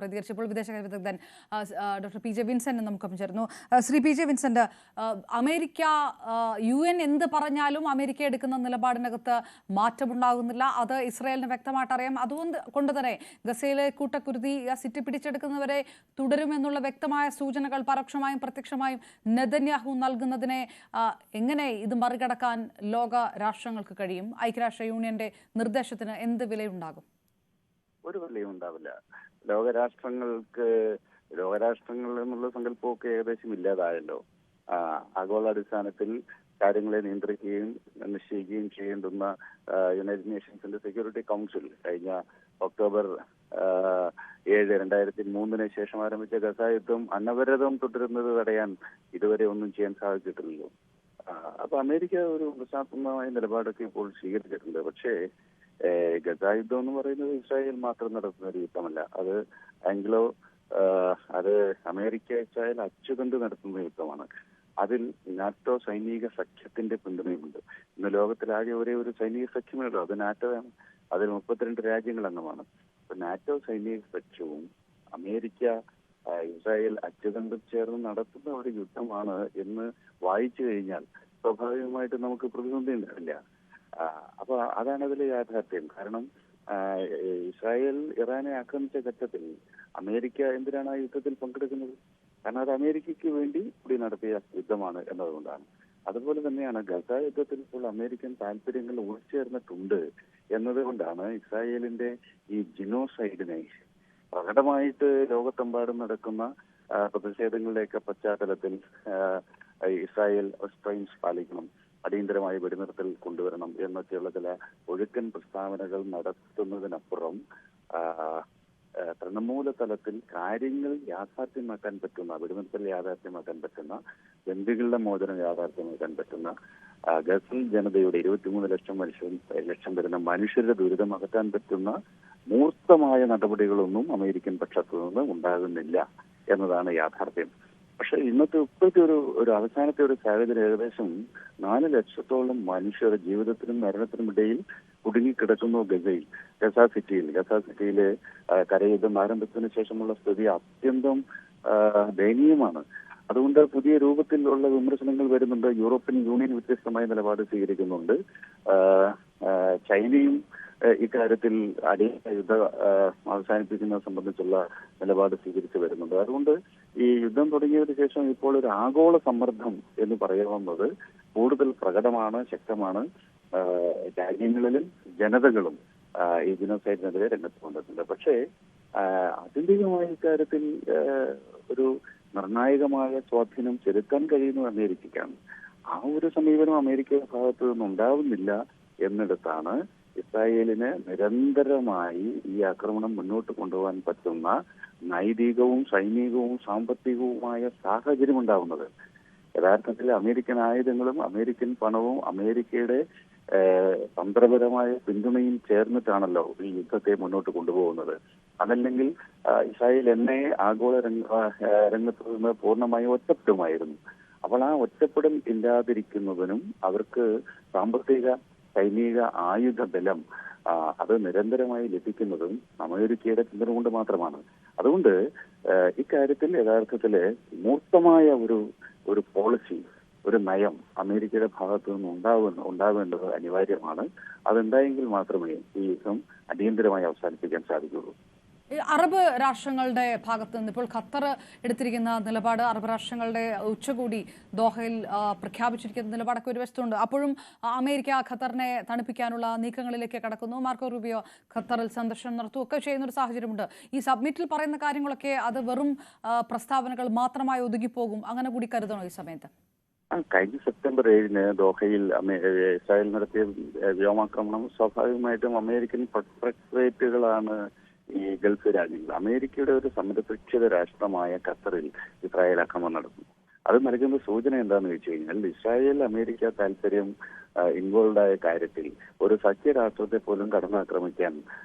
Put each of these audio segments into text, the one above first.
പ്രതികരിച്ചപ്പോൾ വിദേശകാര്യ വിദഗ്ധൻ doctor P J Vincent നമുക്കൊപ്പം ചേർന്നു. Shri P J Vincent, America UN എന്ത് പറഞ്ഞാലും അമേരിക്ക എടുക്കുന്ന നിലപാടിനകത്ത് മാറ്റമുണ്ടാകുന്നില്ല. അത് ഇസ്രായേലിന് വ്യക്തമായിട്ട് അറിയാം. അതുകൊണ്ട് തന്നെ ഗസയിലെ കൂട്ടക്കുരുതി സിറ്റി പിടിച്ചെടുക്കുന്നവരെ തുടരുമെന്നുള്ള വ്യക്തമായ സൂചനകൾ പരോക്ഷമായും പ്രത്യക്ഷമായും നെതന്യാഹു നൽകുന്നതിനെ എങ്ങനെ ഇത് മറികടക്കാൻ ലോക രാഷ്ട്രങ്ങൾക്ക് കഴിയും? ഐക്യരാഷ്ട്ര യൂണിയന്റെ നിർദ്ദേശത്തിന് എന്ത് വിലയുണ്ടാകും? ഒരു വിലയും ഉണ്ടാവില്ല. ലോകരാഷ്ട്രങ്ങൾ എന്നുള്ള സങ്കല്പമൊക്കെ ഏകദേശം ഇല്ലാതായല്ലോ. ആഗോളാടിസ്ഥാനത്തിൽ കാര്യങ്ങളെ നിയന്ത്രിക്കുകയും നിശ്ചയിക്കുകയും ചെയ്യേണ്ടുന്ന യുണൈറ്റഡ് നേഷൻസിന്റെ സെക്യൂരിറ്റി കൗൺസിൽ കഴിഞ്ഞ ഒക്ടോബർ 7, 2003 ശേഷം ആരംഭിച്ച ഗസ യുദ്ധം അനവരതം തുടരുന്നത് തടയാൻ ഇതുവരെ ഒന്നും ചെയ്യാൻ സാധിച്ചിട്ടില്ലല്ലോ. അപ്പൊ അമേരിക്ക ഒരു പ്രശാസ്ത്രമായ നിലപാടൊക്കെ ഇപ്പോൾ സ്വീകരിച്ചിട്ടുണ്ട്. പക്ഷേ ഗസ യുദ്ധം എന്ന് പറയുന്നത് ഇസ്രായേൽ മാത്രം നടത്തുന്ന ഒരു യുദ്ധമല്ല. അത് അമേരിക്ക ഇസ്രായേൽ അച്ചുതണ്ട് നടത്തുന്ന യുദ്ധമാണ്. അതിൽ നാറ്റോ സൈനിക സഖ്യത്തിന്റെ പിന്തുണയുമുണ്ട്. ഇന്ന് ലോകത്തിലാകെ ഒരേ ഒരു സൈനിക സഖ്യമേ ഉള്ളൂ, അത് നാറ്റോയാണ്. അതിൽ 32 രാജ്യങ്ങൾ അംഗമാണ്. അപ്പൊ നാറ്റോ സൈനിക സഖ്യവും അമേരിക്ക ഇസ്രായേൽ അച്ചുതണ്ടും ചേർന്ന് നടത്തുന്ന ഒരു യുദ്ധമാണ് എന്ന് വായിച്ചു കഴിഞ്ഞാൽ സ്വാഭാവികമായിട്ട് നമുക്ക് പ്രതിസന്ധി ഉണ്ടാവില്ല. അപ്പൊ അതാണ് അതിലെ യാഥാർത്ഥ്യം. കാരണം ഇസ്രായേൽ ഇറാനെ ആക്രമിച്ച ഘട്ടത്തിൽ അമേരിക്ക എന്തിനാണ് ആ യുദ്ധത്തിൽ പങ്കെടുക്കുന്നത്? കാരണം അത് അമേരിക്കയ്ക്ക് വേണ്ടി കൂടി നടത്തിയ യുദ്ധമാണ് എന്നതുകൊണ്ടാണ്. അതുപോലെ തന്നെയാണ് ഗസ യുദ്ധത്തിൽ ഇപ്പോൾ അമേരിക്കൻ താല്പര്യങ്ങൾ ഉൾച്ചേർന്നിട്ടുണ്ട് എന്നതുകൊണ്ടാണ് ഇസ്രായേലിന്റെ ഈ ജിനോസൈഡിനെ പ്രകടമായിട്ട് ലോകത്തെമ്പാടും നടക്കുന്ന പ്രതിഷേധങ്ങളുടെയൊക്കെ പശ്ചാത്തലത്തിൽ ഇസ്രായേൽ റെസ്ട്രെയിൻസ് പാലിക്കണം, അടിയന്തരമായി വെടിനിർത്തൽ കൊണ്ടുവരണം എന്നൊക്കെയുള്ള ചില ഒഴുക്കൻ പ്രസ്താവനകൾ നടത്തുന്നതിനപ്പുറം തൃണമൂല തലത്തിൽ കാര്യങ്ങൾ യാഥാർത്ഥ്യമാക്കാൻ പറ്റുന്ന, വെടിനിർത്തൽ യാഥാർത്ഥ്യമാക്കാൻ പറ്റുന്ന, ബന്ദികളുടെ മോചനം യാഥാർത്ഥ്യമാക്കാൻ പറ്റുന്ന, ഗസൽ ജനതയുടെ 23 ലക്ഷം വരുന്ന മനുഷ്യരുടെ ദുരിതം അകറ്റാൻ പറ്റുന്ന മൂർത്തമായ നടപടികളൊന്നും അമേരിക്കൻ പക്ഷത്തു നിന്ന് ഉണ്ടാകുന്നില്ല എന്നതാണ് യാഥാർത്ഥ്യം. പക്ഷെ ഇപ്പോഴത്തെ ഒരു അവസാനത്തെ ഒരു സാഹചര്യം ഏകദേശം 4 ലക്ഷത്തോളം മനുഷ്യർ ജീവിതത്തിനും മരണത്തിനും ഇടയിൽ കുടുങ്ങിക്കിടക്കുന്നു ഗസ സിറ്റിയിലെ കരയുദ്ധം ആരംഭത്തിന് ശേഷമുള്ള സ്ഥിതി അത്യന്തം ദയനീയമാണ്. അതുകൊണ്ട് പുതിയ രൂപത്തിലുള്ള വിമർശനങ്ങൾ വരുന്നുണ്ട്. യൂറോപ്യൻ യൂണിയൻ വ്യത്യസ്തമായ നിലപാട് സ്വീകരിക്കുന്നുണ്ട്. ചൈനയും ഇക്കാര്യത്തിൽ അടിയന്തര യുദ്ധം അവസാനിപ്പിക്കുന്നത് സംബന്ധിച്ചുള്ള നിലപാട് സ്വീകരിച്ചു വരുന്നുണ്ട്. അതുകൊണ്ട് ഈ യുദ്ധം തുടങ്ങിയതിനു ശേഷം ഇപ്പോൾ ഒരു ആഗോള സമ്മർദ്ദം എന്ന് പറയാവുന്നത് കൂടുതൽ പ്രകടമാണ്, ശക്തമാണ്. രാജ്യങ്ങളിലും ജനതകളും ഈ ജിനോസൈഡിനെതിരെ രംഗത്ത് വന്നിട്ടുണ്ട്. പക്ഷേ ആത്യന്തികമായ ഇക്കാര്യത്തിൽ ഒരു നിർണായകമായ സ്വാധീനം ചെലുത്താൻ കഴിയുന്നത് അമേരിക്കയ്ക്കാണ്. ആ ഒരു സമീപനം അമേരിക്കയുടെ ഭാഗത്തു നിന്നുണ്ടാവുന്നില്ല എന്നിടത്താണ് ഇസ്രായേലിന് നിരന്തരമായി ഈ ആക്രമണം മുന്നോട്ട് കൊണ്ടുപോകാൻ പറ്റുന്ന നൈതികവും സൈനികവും സാമ്പത്തികവുമായ സാഹചര്യം ഉണ്ടാവുന്നത്. യഥാർത്ഥത്തിൽ അമേരിക്കൻ ആയുധങ്ങളും അമേരിക്കൻ പണവും അമേരിക്കയുടെ തന്ത്രപരമായ പിന്തുണയും ചേർന്നിട്ടാണല്ലോ ഈ യുദ്ധത്തെ മുന്നോട്ട് കൊണ്ടുപോകുന്നത്. അതല്ലെങ്കിൽ ഇസ്രായേൽ എന്നെ ആഗോള രംഗത്ത് നിന്ന് പൂർണ്ണമായും ഒറ്റപ്പെടുമായിരുന്നു. അപ്പോൾ ആ ഒറ്റപ്പെടൽ ഇല്ലാതിരിക്കുന്നതിനും അവർക്ക് സാമ്പത്തിക സൈനിക ആയുധ ബലം അത് നിരന്തരമായി ലഭിക്കുന്നതും അമേരിക്കയുടെ പിന്തുണ കൊണ്ട് മാത്രമാണ്. അതുകൊണ്ട് ഇക്കാര്യത്തിൽ യഥാർത്ഥത്തില് മൂർത്തമായ ഒരു പോളിസി, ഒരു നയം അമേരിക്കയുടെ ഭാഗത്തു നിന്ന് ഉണ്ടാവേണ്ടത് അനിവാര്യമാണ്. അതുണ്ടായെങ്കിൽ മാത്രമേ ഈ യുദ്ധം അടിയന്തരമായി അവസാനിപ്പിക്കാൻ സാധിക്കുള്ളൂ. അറബ് രാഷ്ട്രങ്ങളുടെ ഭാഗത്ത് നിന്ന് ഇപ്പോൾ ഖത്തർ എടുത്തിരിക്കുന്ന നിലപാട്, അറബ് രാഷ്ട്രങ്ങളുടെ ഉച്ചകോടി ദോഹയിൽ പ്രഖ്യാപിച്ചിരിക്കുന്ന നിലപാടൊക്കെ ഒരു വശത്തുണ്ട്. അപ്പോഴും അമേരിക്ക ഖത്തറിനെ തണുപ്പിക്കാനുള്ള നീക്കങ്ങളിലേക്ക് കടക്കുന്നു. മാർക്കോ റൂബിയോ ഖത്തറിൽ സന്ദർശനം നടത്തുകയൊക്കെ ചെയ്യുന്ന ഒരു സാഹചര്യമുണ്ട്. ഈ സബ്മിറ്റിൽ പറയുന്ന കാര്യങ്ങളൊക്കെ അത് വെറും പ്രസ്താവനകൾ മാത്രമായി ഒതുങ്ങിപ്പോകും, അങ്ങനെ കൂടി കരുതണോ ഈ സമയത്ത്? കഴിഞ്ഞ സെപ്റ്റംബർ 7 ദോഹയിൽ ഇസ്രായേൽ നടത്തിയ വ്യോമാക്രമണം സ്വാഭാവികമായിട്ടും അമേരിക്കൻ പ്രൊട്ടക്ടറേറ്റുകളാണ് ഈ ഗൾഫ് രാജ്യങ്ങൾ. അമേരിക്കയുടെ ഒരു സംരക്ഷിത രാഷ്ട്രമായ ഖത്തറിൽ ഇസ്രായേൽ ആക്രമണം നടന്നു. അത് നൽകുന്ന സൂചന എന്താണെന്ന് വെച്ച് കഴിഞ്ഞാൽ ഇസ്രായേൽ അമേരിക്ക താല്പര്യം ഇൻവോൾവ് ആയ കാര്യത്തിൽ ഒരു സഖ്യരാഷ്ട്രത്തെ പോലും കടന്നാക്രമിക്കാൻ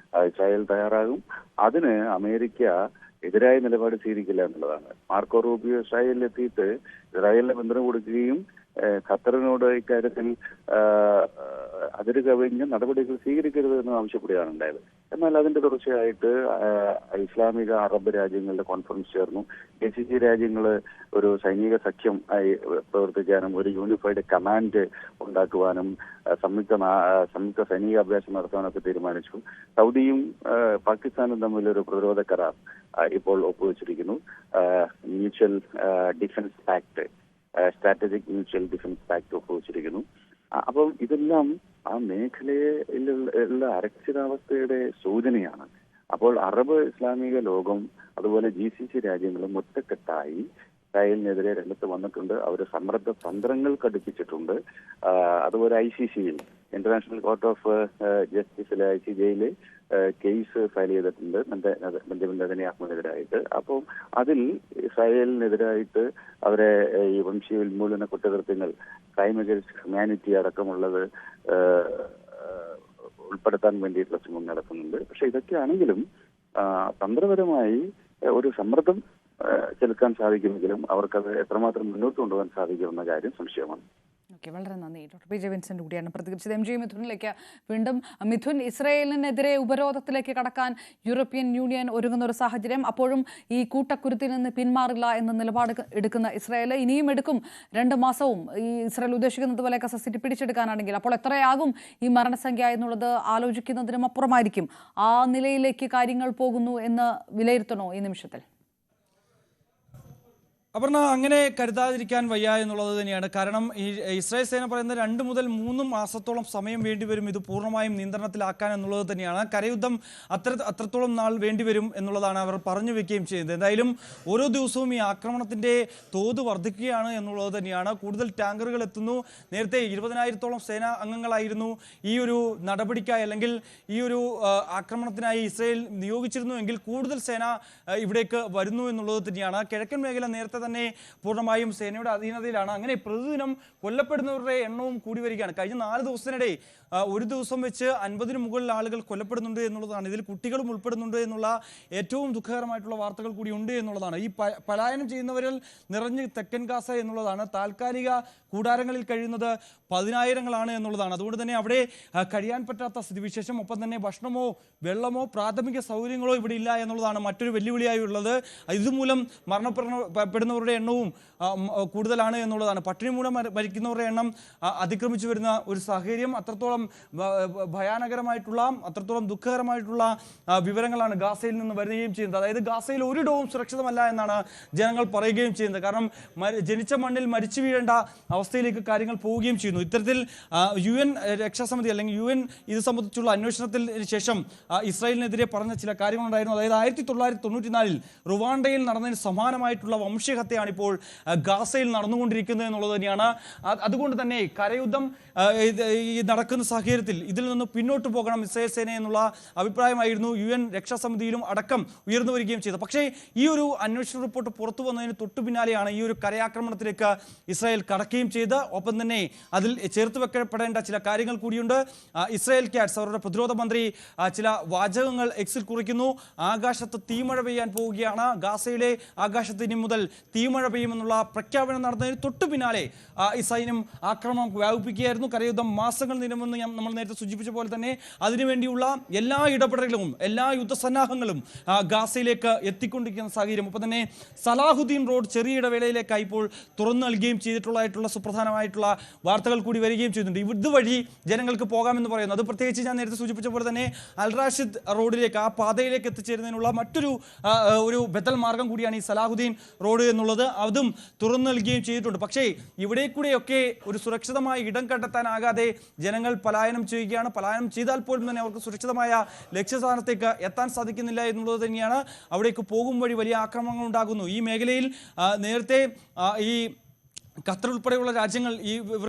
ഇസ്രായേൽ തയ്യാറാകും. അതിന് അമേരിക്ക എതിരായ നിലപാട് സ്വീകരിക്കില്ല എന്നുള്ളതാണ്. മാർക്കോ റൂബിയോ ഇസ്രായേലിലെത്തിയിട്ട് ഇസ്രായേലിന് പിന്തുണ കൊടുക്കുകയും ഖത്തറിനോട് ഇക്കാര്യത്തിൽ അതിര് കവിഞ്ഞ് നടപടികൾ സ്വീകരിക്കരുത് എന്ന് ആവശ്യപ്പെടുകയാണ് ഉണ്ടായത്. എന്നാൽ അതിന്റെ തുടർച്ചയായിട്ട് ഇസ്ലാമിക അറബ് രാജ്യങ്ങളുടെ കോൺഫറൻസ് ചേർന്നു. GCC രാജ്യങ്ങൾ ഒരു സൈനിക സഖ്യം ആയി പ്രവർത്തിക്കാനും ഒരു യൂണിഫൈഡ് കമാൻഡ് ഉണ്ടാക്കുവാനും സംയുക്ത സൈനിക അഭ്യാസം നടത്താനൊക്കെ തീരുമാനിച്ചു. സൗദിയും പാകിസ്ഥാനും തമ്മിൽ ഒരു പ്രതിരോധ കരാർ ഇപ്പോൾ ഒപ്പുവെച്ചിരിക്കുന്നു. Mutual defence pact, strategic mutual defence pact ഒപ്പുവെച്ചിരിക്കുന്നു. അപ്പം ഇതെല്ലാം ആ മേഖലയിലുള്ള അരക്ഷിതാവസ്ഥയുടെ സൂചനയാണ്. അപ്പോൾ അറബ് ഇസ്ലാമിക ലോകം അതുപോലെ GCC രാജ്യങ്ങളും ഒറ്റക്കെട്ടായി ഇസ്രായേലിനെതിരെ രംഗത്ത് വന്നിട്ടുണ്ട്. അവർ സമ്മർദ്ദ തന്ത്രങ്ങൾ ഘടിപ്പിച്ചിട്ടുണ്ട്. അതുപോലെ ICCയിൽ, ഇന്റർനാഷണൽ കോർട്ട് ഓഫ് ജസ്റ്റിസിലെ ICJയിൽ കേസ് ഫയൽ ചെയ്തിട്ടുണ്ട് ബെഞ്ചമിൻ നെതന്യാഹുവിനെതിരായിട്ട്. അപ്പോൾ അതിൽ ഇസ്രായേലിനെതിരായിട്ട് അവരെ ഈ വംശീയ ഉന്മൂലന കുറ്റകൃത്യങ്ങൾ, ക്രൈം അഗൈൻസ്റ്റ് ഹ്യൂമാനിറ്റി അടക്കമുള്ളത് ഉൾപ്പെടുത്താൻ വേണ്ടിയിട്ടുള്ള ശ്രമം നടക്കുന്നുണ്ട്. പക്ഷെ ഇതൊക്കെയാണെങ്കിലും തന്ത്രപരമായി ഒരു സമ്മർദ്ദം ചെലുത്താൻ സാധിക്കുമെങ്കിലും അവർക്കത് എത്രമാത്രം മുന്നോട്ട് കൊണ്ടുപോകാൻ സാധിക്കുമെന്ന കാര്യം സംശയമാണ്. ഓക്കെ, വളരെ നന്ദി. ഡോക്ടർ PJ വിൻസെന്റ് കൂടിയാണ് പ്രതികരിച്ചത്. MJ മിഥുനിലേക്ക് വീണ്ടും. മിഥുൻ, ഇസ്രയേലിനെതിരെ ഉപരോധത്തിലേക്ക് കടക്കാൻ യൂറോപ്യൻ യൂണിയൻ ഒരുങ്ങുന്ന ഒരു സാഹചര്യം, അപ്പോഴും ഈ കൂട്ടക്കുരുത്തിൽ നിന്ന് പിന്മാറില്ല എന്ന നിലപാട് എടുക്കുന്ന ഇസ്രയേൽ ഇനിയും എടുക്കും 2 മാസവും ഈ ഇസ്രയേൽ ഉദ്ദേശിക്കുന്നത് പോലെ കസസിറ്റി പിടിച്ചെടുക്കാനാണെങ്കിൽ. അപ്പോൾ എത്രയാകും ഈ മരണസംഖ്യ എന്നുള്ളത് ആലോചിക്കുന്നതിനും അപ്പുറമായിരിക്കും. ആ നിലയിലേക്ക് കാര്യങ്ങൾ പോകുന്നു എന്ന് വിലയിരുത്തണോ ഈ നിമിഷത്തിൽ? അപർണ, അങ്ങനെ കരുതാതിരിക്കാൻ വയ്യ എന്നുള്ളത് തന്നെയാണ്. കാരണം ഈ ഇസ്രായേൽ സേന പറയുന്നത് 2 മുതൽ 3 മാസത്തോളം സമയം വേണ്ടിവരും ഇത് പൂർണ്ണമായും നിയന്ത്രണത്തിലാക്കാൻ എന്നുള്ളത് തന്നെയാണ്. കരയുദ്ധം അത്രത്തോളം നാൾ വേണ്ടിവരും എന്നുള്ളതാണ് അവർ പറഞ്ഞു വെക്കുകയും ചെയ്യുന്നത്. എന്തായാലും ഓരോ ദിവസവും ഈ ആക്രമണത്തിൻ്റെ തോത് വർദ്ധിക്കുകയാണ് എന്നുള്ളത് തന്നെയാണ്. കൂടുതൽ ടാങ്കറുകൾ എത്തുന്നു. നേരത്തെ 20,000-ഓളം സേനാ അംഗങ്ങളായിരുന്നു ഈ ഒരു നടപടിക്കായി അല്ലെങ്കിൽ ഈ ഒരു ആക്രമണത്തിനായി ഇസ്രായേൽ നിയോഗിച്ചിരുന്നുവെങ്കിൽ കൂടുതൽ സേന ഇവിടേക്ക് വരുന്നു എന്നുള്ളത് തന്നെയാണ്. കിഴക്കൻ മേഖല നേരത്തെ തന്നെ പൂർണ്ണമായും സേനയുടെ അധീനതയിലാണ്. അങ്ങനെ പ്രതിദിനം കൊല്ലപ്പെടുന്നവരുടെ എണ്ണവും കൂടി വരികയാണ്. കഴിഞ്ഞ 4 ദിവസത്തിനിടെ ഒരു ദിവസം വെച്ച് 50-ന് മുകളിൽ ആളുകൾ കൊല്ലപ്പെടുന്നുണ്ട് എന്നുള്ളതാണ്. ഇതിൽ കുട്ടികളും ഉൾപ്പെടുന്നുണ്ട് എന്നുള്ള ഏറ്റവും ദുഃഖകരമായിട്ടുള്ള വാർത്തകൾ കൂടി ഉണ്ട് എന്നുള്ളതാണ്. ഈ പലായനം ചെയ്യുന്നവരിൽ നിറഞ്ഞ് തെക്കൻ ഗാസ എന്നുള്ളതാണ്. താൽക്കാലിക കൂടാരങ്ങളിൽ കഴിയുന്നത് 10,000-ങ്ങളാണ് എന്നുള്ളതാണ്. അതുകൊണ്ട് തന്നെ അവിടെ കഴിയാൻ പറ്റാത്ത സ്ഥിതിവിശേഷം, ഒപ്പം തന്നെ ഭക്ഷണമോ വെള്ളമോ പ്രാഥമിക സൗകര്യങ്ങളോ ഇവിടെ ഇല്ല എന്നുള്ളതാണ് മറ്റൊരു വെല്ലുവിളിയായി ഉള്ളത്. ഇതുമൂലം മരണപ്പെടുന്നവരുടെ എണ്ണവും കൂടുതലാണ് എന്നുള്ളതാണ്. പട്ടിണി മൂലം മരിക്കുന്നവരുടെ എണ്ണം അതിക്രമിച്ചു വരുന്ന ഒരു സാഹചര്യം. അത്രത്തോളം ഭയാനകരമായിട്ടുള്ള, അത്രത്തോളം ദുഃഖകരമായിട്ടുള്ള വിവരങ്ങളാണ് ഗാസയിൽ നിന്ന് വരികയും ചെയ്യുന്നത്. അതായത് ഗാസയിൽ ഒരു ഇടവും സുരക്ഷിതമല്ല എന്നാണ് ജനങ്ങൾ പറയുകയും ചെയ്യുന്നത്. കാരണം ജനിച്ച മണ്ണിൽ മരിച്ചു വീഴേണ്ട അവസ്ഥയിലേക്ക് കാര്യങ്ങൾ പോവുകയും ചെയ്യുന്നു. ഇത്തരത്തിൽ UN രക്ഷാസമിതി അല്ലെങ്കിൽ UN ഇത് സംബന്ധിച്ചുള്ള അന്വേഷണത്തിന് ശേഷം ഇസ്രായേലിനെതിരെ പറഞ്ഞ ചില കാര്യങ്ങളുണ്ടായിരുന്നു. അതായത് 1994-ൽ റുവാണ്ടയിൽ നടന്നതിന് സമാനമായിട്ടുള്ള വംശഹത്യയാണ് ഇപ്പോൾ ഗാസയിൽ നടന്നുകൊണ്ടിരിക്കുന്നത് എന്നുള്ളത് തന്നെയാണ്. അതുകൊണ്ട് തന്നെ കരയുദ്ധം നടക്കുന്ന സാഹചര്യത്തിൽ ഇതിൽ നിന്ന് പിന്നോട്ട് പോകണം ഇസ്രായേൽ സേന എന്നുള്ള അഭിപ്രായമായിരുന്നു UN രക്ഷാസമിതിയിലും അടക്കം ഉയർന്നു വരികയും ചെയ്തത്. പക്ഷേ ഈ ഒരു അന്വേഷണ റിപ്പോർട്ട് പുറത്തു വന്നതിന് തൊട്ടു പിന്നാലെയാണ് ഈ ഒരു കരയാക്രമണത്തിലേക്ക് ഇസ്രായേൽ കടക്കുകയും ചെയ്ത്. ഒപ്പം തന്നെ അതിൽ ചേർത്ത് വെക്കപ്പെടേണ്ട ചില കാര്യങ്ങൾ കൂടിയുണ്ട്. ഇസ്രായേൽ ക്യാറ്റ്സ്, അവരുടെ പ്രതിരോധ മന്ത്രി ചില വാചകങ്ങൾ എക്സിൽ കുറിക്കുന്നു. ആകാശത്ത് തീമഴ പെയ്യാൻ പോവുകയാണ്, ഗാസയിലെ ആകാശത്ത് ഇനി മുതൽ തീമഴ പെയ്യുമെന്നുള്ള പ്രഖ്യാപനം നടന്നതിന് തൊട്ടു പിന്നാലെ ഈ സൈന്യം ആക്രമണം വ്യാപിപ്പിക്കുകയായിരുന്നു. കരയുദ്ധം മാസങ്ങൾ നീളുമെന്ന് നമ്മൾ നേരത്തെ സൂചിപ്പിച്ച പോലെ തന്നെ അതിനുവേണ്ടിയുള്ള എല്ലാ ഇടപെടലുകളും എല്ലാ യുദ്ധസന്നാഹങ്ങളും ഗാസയിലേക്ക് എത്തിക്കൊണ്ടിരിക്കുന്ന സാഹചര്യം. ഒപ്പം തന്നെ സലാഹുദ്ദീൻ റോഡ് ചെറിയ ഇടവേളയിലേക്കായി ഇപ്പോൾ തുറന്നു നൽകുകയും ചെയ്തിട്ടുള്ളതായിട്ടുള്ള സുപ്രധാനമായിട്ടുള്ള വാർത്തകൾ കൂടി വരികയും ചെയ്യുന്നുണ്ട്. ഇതുവഴി ജനങ്ങൾക്ക് പോകാമെന്ന് പറയുന്നു. അത് പ്രത്യേകിച്ച് ഞാൻ നേരത്തെ സൂചിപ്പിച്ച പോലെ തന്നെ അൽ റാഷിദ് റോഡിലേക്ക്, ആ പാതയിലേക്ക് എത്തിച്ചേരുന്നതിനുള്ള മറ്റൊരു ബദൽ മാർഗം കൂടിയാണ് ഈ സലാഹുദ്ദീൻ റോഡ് എന്നുള്ളത്. അതും തുറന്നു നൽകുകയും ചെയ്തിട്ടുണ്ട്. പക്ഷേ ഇവിടെ കൂടെയൊക്കെ ഒരു സുരക്ഷിതമായ ഇടം കണ്ടെത്താനാകാതെ ജനങ്ങൾ പലായനം ചെയ്യുകയാണ്. പലായനം ചെയ്താൽ പോലും തന്നെ അവർക്ക് സുരക്ഷിതമായ ലക്ഷ്യസ്ഥാനത്തേക്ക് എത്താൻ സാധിക്കുന്നില്ല എന്നുള്ളത് തന്നെയാണ്. അവിടേക്ക് പോകും വഴി വലിയ ആക്രമണങ്ങൾ ഉണ്ടാകുന്നു. ഈ മേഖലയിൽ നേരത്തെ ഈ ഖത്തർ ഉൾപ്പെടെയുള്ള രാജ്യങ്ങൾ ഈ